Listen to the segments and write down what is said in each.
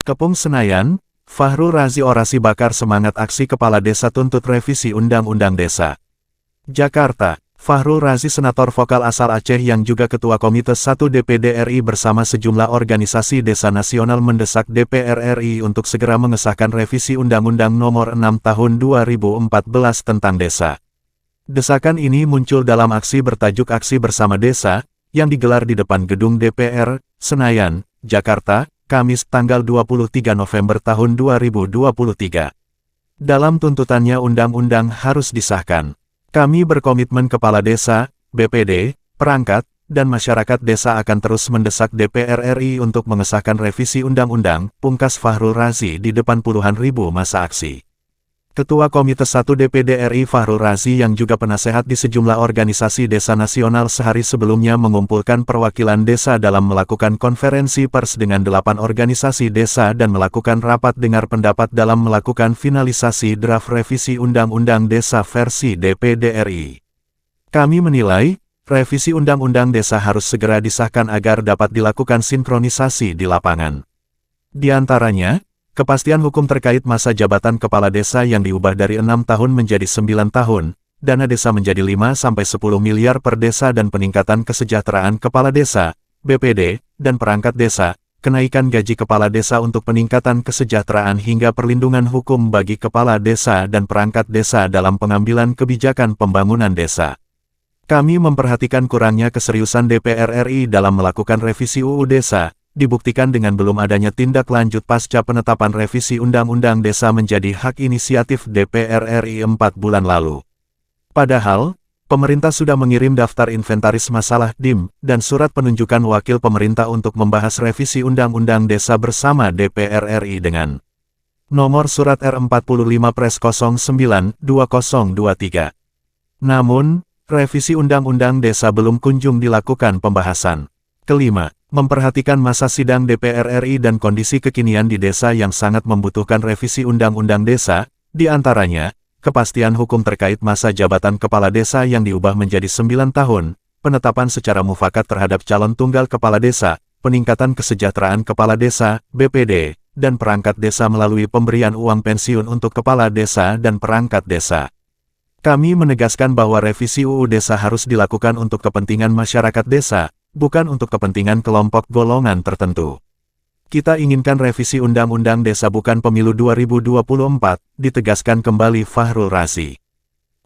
Kepung Senayan, Fahrul Razi orasi bakar semangat aksi Kepala Desa tuntut revisi Undang-Undang Desa. Jakarta, Fahrul Razi senator vokal asal Aceh yang juga Ketua Komite 1 DPD RI bersama sejumlah organisasi desa nasional mendesak DPR RI untuk segera mengesahkan revisi Undang-Undang Nomor 6 Tahun 2014 tentang desa. Desakan ini muncul dalam aksi bertajuk Aksi Bersama Desa, yang digelar di depan gedung DPR, Senayan, Jakarta, Kamis tanggal 23 November tahun 2023. Dalam tuntutannya undang-undang harus disahkan. Kami berkomitmen Kepala Desa, BPD, perangkat, dan masyarakat desa akan terus mendesak DPR RI untuk mengesahkan revisi undang-undang, pungkas Fahrul Razi di depan puluhan ribu massa aksi. Ketua Komite 1 DPD RI Fahrul Razi yang juga penasehat di sejumlah organisasi desa nasional sehari sebelumnya mengumpulkan perwakilan desa dalam melakukan konferensi pers dengan 8 organisasi desa dan melakukan rapat dengar pendapat dalam melakukan finalisasi draft revisi Undang-Undang Desa versi DPD RI. Kami menilai, revisi Undang-Undang Desa harus segera disahkan agar dapat dilakukan sinkronisasi di lapangan. Di antaranya, kepastian hukum terkait masa jabatan kepala desa yang diubah dari 6 tahun menjadi 9 tahun, dana desa menjadi 5-10 miliar per desa dan peningkatan kesejahteraan kepala desa, BPD, dan perangkat desa, kenaikan gaji kepala desa untuk peningkatan kesejahteraan hingga perlindungan hukum bagi kepala desa dan perangkat desa dalam pengambilan kebijakan pembangunan desa. Kami memperhatikan kurangnya keseriusan DPR RI dalam melakukan revisi UU Desa, dibuktikan dengan belum adanya tindak lanjut pasca penetapan revisi Undang-Undang Desa menjadi hak inisiatif DPR RI 4 bulan lalu. Padahal, pemerintah sudah mengirim daftar inventaris masalah DIM dan surat penunjukan wakil pemerintah untuk membahas revisi Undang-Undang Desa bersama DPR RI dengan nomor surat R45 Pres 09-2023. Namun, revisi Undang-Undang Desa belum kunjung dilakukan pembahasan. Kelima, memperhatikan masa sidang DPR RI dan kondisi kekinian di desa yang sangat membutuhkan revisi Undang-Undang Desa, di antaranya, kepastian hukum terkait masa jabatan kepala desa yang diubah menjadi 9 tahun, penetapan secara mufakat terhadap calon tunggal kepala desa, peningkatan kesejahteraan kepala desa, BPD, dan perangkat desa melalui pemberian uang pensiun untuk kepala desa dan perangkat desa. Kami menegaskan bahwa revisi UU Desa harus dilakukan untuk kepentingan masyarakat desa, bukan untuk kepentingan kelompok golongan tertentu. Kita inginkan revisi Undang-Undang Desa bukan pemilu 2024, ditegaskan kembali Fahrul Razi.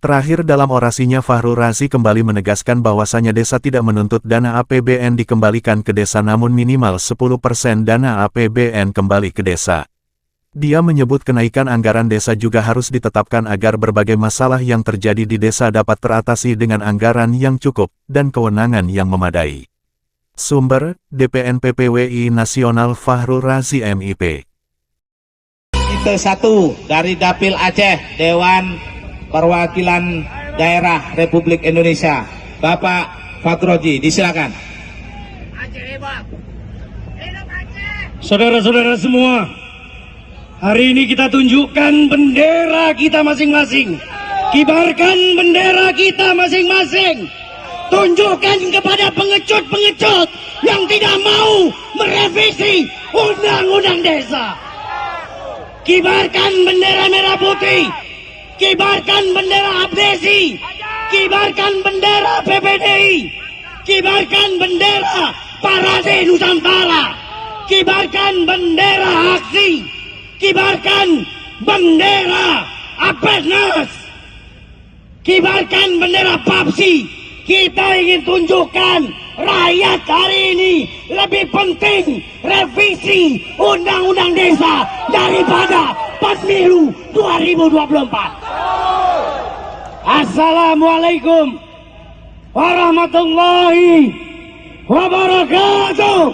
Terakhir dalam orasinya Fahrul Razi kembali menegaskan bahwasanya desa tidak menuntut dana APBN dikembalikan ke desa namun minimal 10% dana APBN kembali ke desa. Dia menyebut kenaikan anggaran desa juga harus ditetapkan agar berbagai masalah yang terjadi di desa dapat teratasi dengan anggaran yang cukup dan kewenangan yang memadai. Sumber, DPNPPWI Nasional Fahrul Razi MIP. Komite 1 dari Dapil Aceh, Dewan Perwakilan Daerah Republik Indonesia, Bapak Fakroji, disilakan. Saudara-saudara semua, hari ini kita tunjukkan bendera kita masing-masing. Kibarkan bendera kita masing-masing. Tunjukkan kepada pengecut-pengecut yang tidak mau merevisi Undang-Undang Desa. Kibarkan bendera merah putih. Kibarkan bendera abdesi. Kibarkan bendera PPDI. Kibarkan bendera Parade Nusantara. Kibarkan bendera aksi. Kibarkan bendera Apesnas. Kibarkan bendera PAPSI. Kita ingin tunjukkan rakyat hari ini lebih penting revisi Undang-Undang Desa daripada pemilu 2024. Assalamualaikum warahmatullahi wabarakatuh.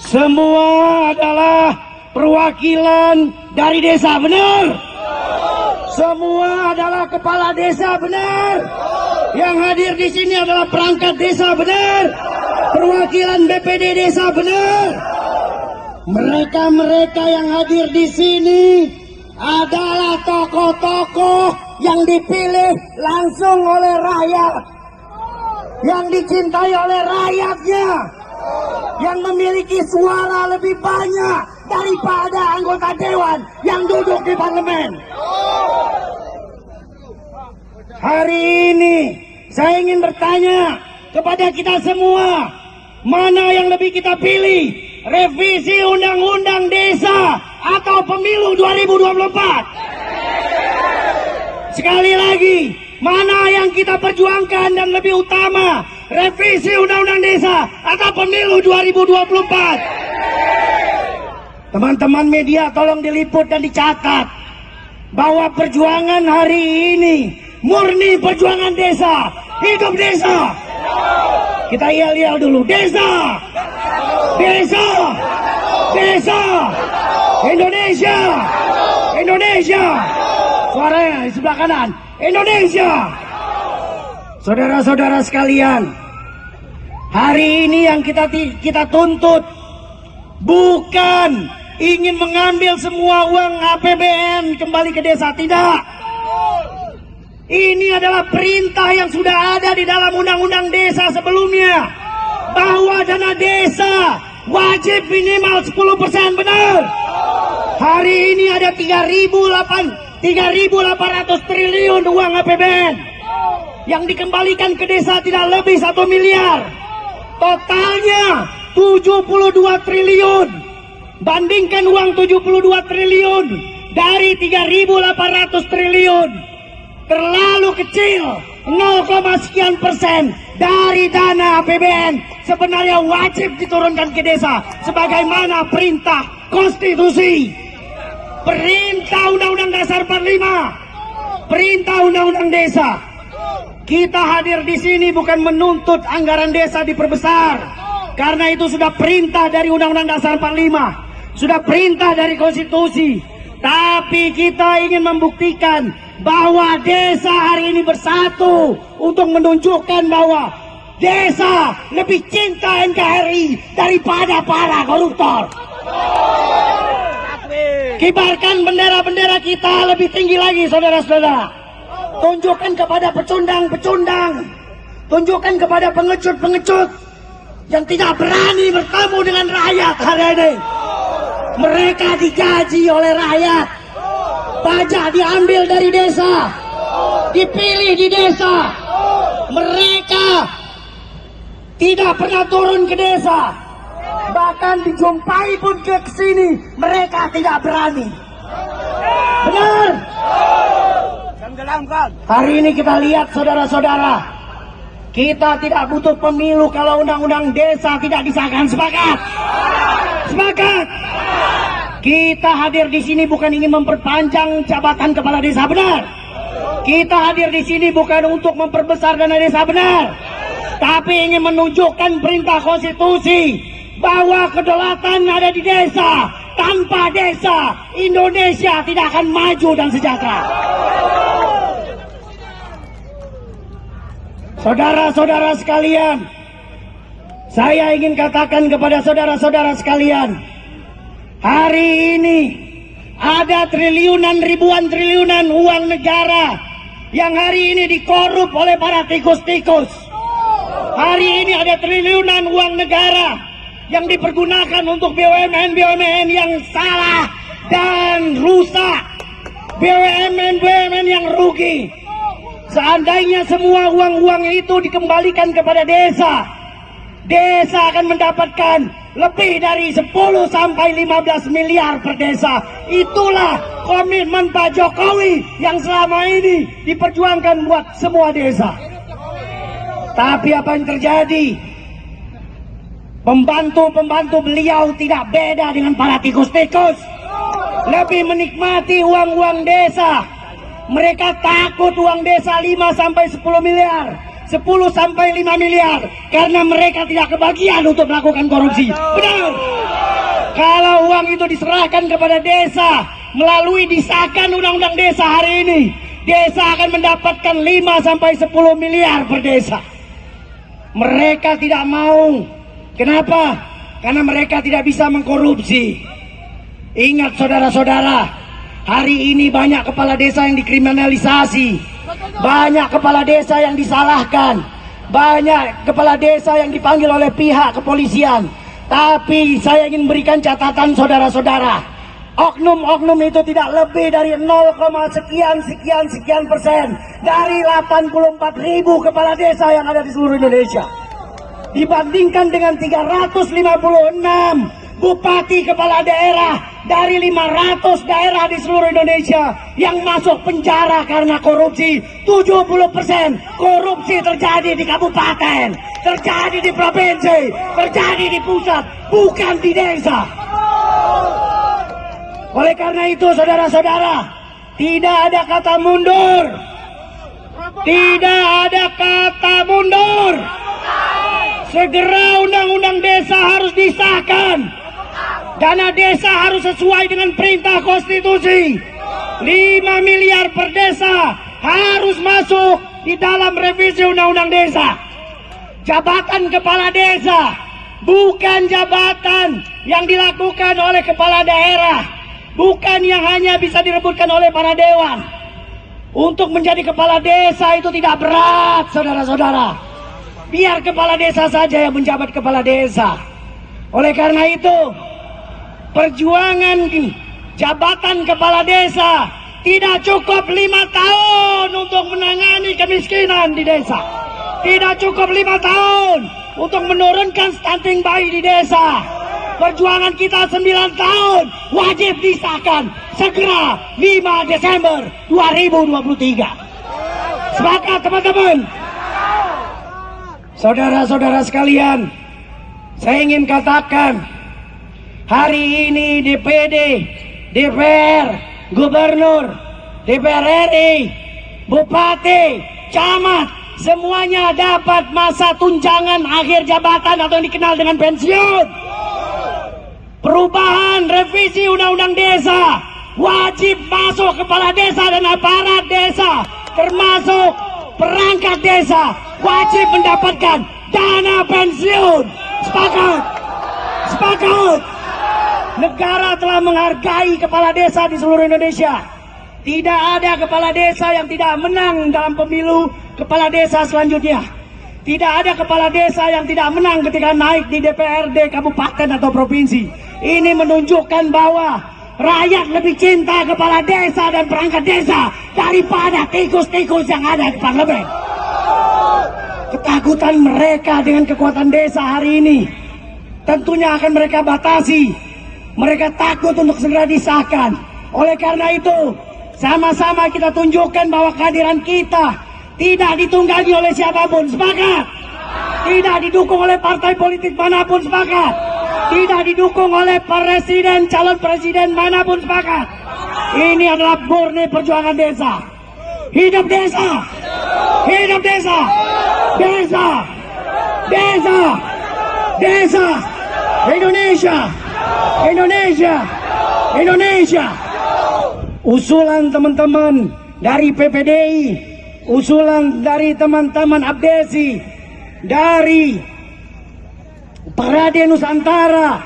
Semua adalah perwakilan dari desa, benar? Semua adalah kepala desa, benar? Yang hadir di sini adalah perangkat desa, benar? Perwakilan BPD desa, benar? Mereka-mereka yang hadir di sini adalah tokoh-tokoh yang dipilih langsung oleh rakyat, yang dicintai oleh rakyatnya, yang memiliki suara lebih banyak daripada anggota dewan yang duduk di parlemen. Hari ini saya ingin bertanya kepada kita semua, mana yang lebih kita pilih? Revisi Undang-Undang Desa atau Pemilu 2024? Sekali lagi, mana yang kita perjuangkan dan lebih utama? Revisi Undang-Undang Desa atau Pemilu 2024? Teman-teman media tolong diliput dan dicatat bahwa perjuangan hari ini murni perjuangan desa. Hidup desa. Kita yel-yel dulu. Desa. Desa. Desa. Indonesia. Indonesia. Suaranya di sebelah kanan. Indonesia. Saudara-saudara sekalian, hari ini yang kita tuntut bukan ingin mengambil semua uang APBN kembali ke desa, tidak. Ini adalah perintah yang sudah ada di dalam Undang-Undang Desa sebelumnya, bahwa dana desa wajib minimal 10%, benar. Hari ini ada 3.800 triliun uang APBN yang dikembalikan ke desa tidak lebih 1 miliar. Totalnya 72 triliun. Bandingkan uang 72 triliun dari 3.800 triliun. Terlalu kecil, 0,sekian% dari dana APBN sebenarnya wajib diturunkan ke desa sebagaimana perintah konstitusi. Perintah Undang-Undang Dasar 45, perintah Undang-Undang Desa. Kita hadir di sini bukan menuntut anggaran desa diperbesar, karena itu sudah perintah dari Undang-Undang Dasar 45, sudah perintah dari konstitusi. Tapi kita ingin membuktikan bahwa desa hari ini bersatu untuk menunjukkan bahwa desa lebih cinta NKRI daripada para koruptor. Kibarkan bendera-bendera kita lebih tinggi lagi, saudara-saudara. Tunjukkan kepada pecundang-pecundang, tunjukkan kepada pengecut-pengecut yang tidak berani bertemu dengan rakyat hari ini. Mereka digaji oleh rakyat, pajak diambil dari desa, dipilih di desa. Mereka tidak pernah turun ke desa, bahkan dijumpai pun ke sini mereka tidak berani. Benar? Hari ini kita lihat, saudara-saudara, kita tidak butuh pemilu kalau undang-undang desa tidak disahkan. Sepakat? Sepakat? Kita hadir di sini bukan ingin memperpanjang jabatan kepala desa, benar? Kita hadir di sini bukan untuk memperbesar dana desa, benar? Tapi ingin menunjukkan perintah konstitusi bahwa kedaulatan ada di desa. Tanpa desa, Indonesia tidak akan maju dan sejahtera. Saudara-saudara sekalian, saya ingin katakan kepada saudara-saudara sekalian, hari ini ada triliunan, ribuan triliunan uang negara yang hari ini dikorup oleh para tikus-tikus. Hari ini ada triliunan uang negara yang dipergunakan untuk BUMN-BUMN yang salah dan rusak, BUMN-BUMN yang rugi. Seandainya semua uang-uang itu dikembalikan kepada desa, desa akan mendapatkan lebih dari 10 sampai 15 miliar per desa. Itulah komitmen Pak Jokowi yang selama ini diperjuangkan buat semua desa. Tapi apa yang terjadi? Pembantu-pembantu beliau tidak beda dengan para tikus-tikus, lebih menikmati uang-uang desa. Mereka takut uang desa 5 sampai 10 miliar, 10 sampai 5 miliar, karena mereka tidak kebagian untuk melakukan korupsi. Benar? Kalau uang itu diserahkan kepada desa melalui disahkan undang-undang desa hari ini, desa akan mendapatkan 5 sampai 10 miliar per desa. Mereka tidak mau. Kenapa? Karena mereka tidak bisa mengkorupsi. Ingat saudara-saudara, hari ini banyak kepala desa yang dikriminalisasi, banyak kepala desa yang disalahkan. banyak kepala desa yang dipanggil oleh pihak kepolisian. Tapi saya ingin berikan catatan saudara-saudara, oknum-oknum itu tidak lebih dari 0, sekian persen dari 84.000 kepala desa yang ada di seluruh Indonesia. Dibandingkan dengan 356 bupati kepala daerah dari 500 daerah di seluruh Indonesia yang masuk penjara karena korupsi. 70% korupsi terjadi di kabupaten, terjadi di provinsi, terjadi di pusat, bukan di desa. Oleh karena itu saudara-saudara, tidak ada kata mundur. Tidak ada kata mundur. Segera undang-undang desa harus disahkan. Dana desa harus sesuai dengan perintah konstitusi. 5 miliar per desa harus masuk di dalam revisi undang-undang desa. Jabatan kepala desa bukan jabatan yang dilakukan oleh kepala daerah, bukan yang hanya bisa direbutkan oleh para dewan. Untuk menjadi kepala desa itu tidak berat, saudara-saudara. Biar kepala desa saja yang menjabat kepala desa. Oleh karena itu, perjuangan jabatan kepala desa tidak cukup 5 tahun untuk menangani kemiskinan di desa. Tidak cukup 5 tahun untuk menurunkan stunting bayi di desa. Perjuangan kita 9 tahun wajib disahkan segera 5 Desember 2023. Sepakat teman-teman? Saudara-saudara sekalian, saya ingin katakan, hari ini DPD, DPR, Gubernur, DPR RI, Bupati, Camat, semuanya dapat masa tunjangan akhir jabatan atau yang dikenal dengan pensiun. Perubahan revisi undang-undang desa wajib masuk kepala desa dan aparat desa, termasuk perangkat desa, wajib mendapatkan dana pensiun. Sepakat? Sepakat? Negara telah menghargai kepala desa di seluruh Indonesia. Tidak ada kepala desa yang tidak menang dalam pemilu kepala desa selanjutnya. Tidak ada kepala desa yang tidak menang ketika naik di DPRD kabupaten atau provinsi. Ini menunjukkan bahwa rakyat lebih cinta kepala desa dan perangkat desa daripada tikus-tikus yang ada di parlemen. Ketakutan mereka dengan kekuatan desa hari ini tentunya akan mereka batasi. Mereka takut untuk segera disahkan. Oleh karena itu, sama-sama kita tunjukkan bahwa kehadiran kita tidak ditunggangi oleh siapapun. Sepakat? Tidak didukung oleh partai politik manapun. Sepakat? Tidak didukung oleh presiden, calon presiden manapun. Sepakat? Ini adalah murni perjuangan desa. Hidup desa! Hidup desa! Desa! Desa! Desa! Indonesia! Indonesia! Indonesia! Usulan teman-teman dari PPDI, usulan dari teman-teman Abdesi, dari Parade Nusantara,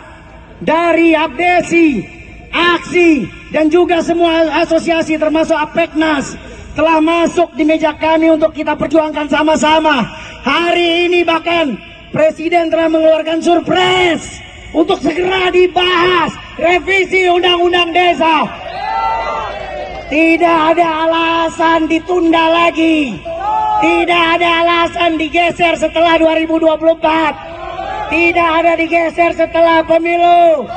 dari Abdesi, Aksi, dan juga semua asosiasi termasuk Apeknas telah masuk di meja kami untuk kita perjuangkan sama-sama. Hari ini bahkan Presiden telah mengeluarkan surprise untuk segera dibahas revisi undang-undang desa. Tidak ada alasan ditunda lagi. Tidak ada alasan digeser setelah 2024. Tidak ada digeser setelah pemilu.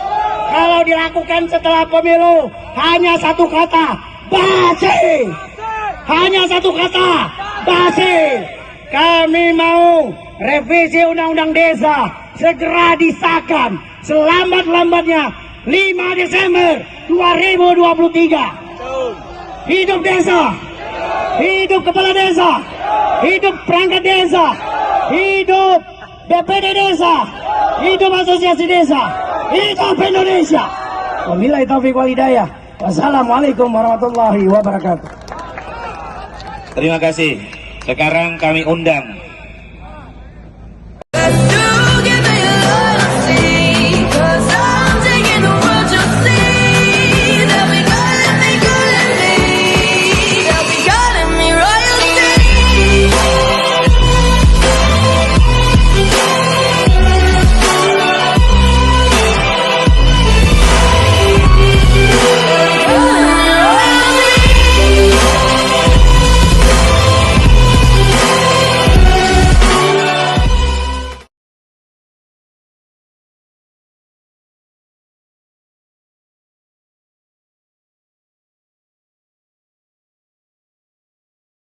Kalau dilakukan setelah pemilu, hanya satu kata, basi. Hanya satu kata, basi. Kami mau revisi undang-undang desa segera disahkan selambat-lambatnya 5 Desember 2023. Hidup desa, hidup kepala desa, hidup perangkat desa, hidup DPD desa, hidup asosiasi desa, hidup Indonesia. Wabillahi taufiq wal hidayah. Wassalamualaikum warahmatullahi wabarakatuh. Terima kasih. Sekarang kami undang